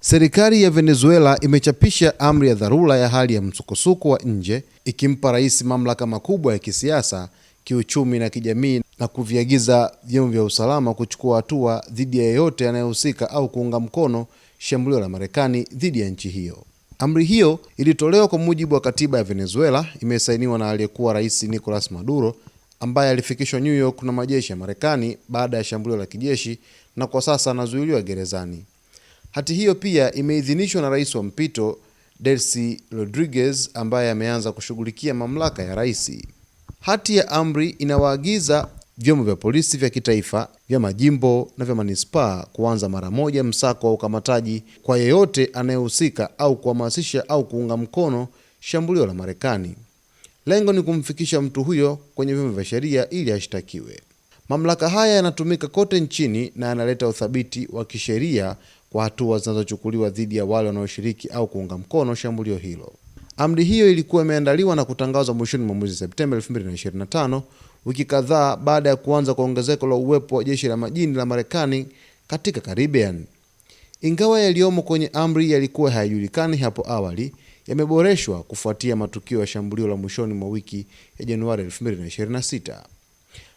Serikali ya Venezuela imechapisha amri ya dharura ya hali ya msukosuko wa nje, ikimpa rais mamlaka makubwa ya kisiasa, kiuchumi na kijamii, na kuviagiza vyombo vya usalama kuchukua hatua dhidi ya yeyote anayehusika au kuunga mkono shambulio la Marekani dhidi ya nchi hiyo. Amri hiyo ilitolewa kwa mujibu wa katiba ya Venezuela, imesainiwa na aliyekuwa rais Nicolas Maduro, ambaye alifikishwa New York na majeshi ya Marekani baada ya shambulio la kijeshi na kwa sasa anazuiliwa gerezani. Hati hiyo pia imeidhinishwa na rais wa mpito Delcy Rodriguez, ambaye ameanza kushughulikia mamlaka ya rais. Hati ya amri inawaagiza vyombo vya polisi vya kitaifa, vya majimbo na vya manispaa kuanza mara moja msako wa ukamataji kwa yeyote anayehusika au kuhamasisha au kuunga mkono shambulio la Marekani. Lengo ni kumfikisha mtu huyo kwenye vyombo vya sheria ili ashtakiwe. Mamlaka haya yanatumika kote nchini na yanaleta uthabiti wa kisheria kwa hatua zinazochukuliwa dhidi ya wale wanaoshiriki au kuunga mkono shambulio hilo. Amri hiyo ilikuwa imeandaliwa na kutangazwa mwishoni mwa mwezi Septemba 2025, wiki kadhaa baada ya kuanza kwa ongezeko la uwepo wa jeshi la majini la Marekani katika Caribbean. Ingawa yaliyomo kwenye amri yalikuwa hayajulikani hapo awali, yameboreshwa kufuatia matukio ya shambulio la mwishoni mwa wiki ya Januari 2026.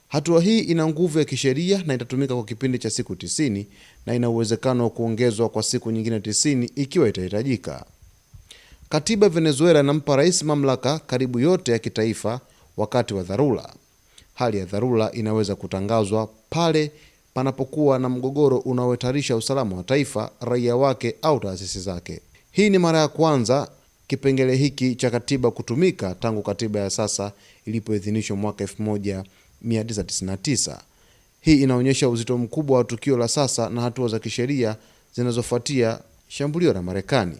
Hatua hii ina nguvu ya kisheria na itatumika kwa kipindi cha siku 90 na ina uwezekano wa kuongezwa kwa siku nyingine 90 ikiwa itahitajika. Katiba ya Venezuela inampa rais mamlaka karibu yote ya kitaifa wakati wa dharura. Hali ya dharura inaweza kutangazwa pale panapokuwa na mgogoro unaohatarisha usalama wa taifa, raia wake au taasisi zake. Hii ni mara ya kwanza kipengele hiki cha katiba kutumika tangu katiba ya sasa ilipoidhinishwa mwaka 1999. Hii inaonyesha uzito mkubwa wa tukio la sasa na hatua za kisheria zinazofuatia shambulio la Marekani.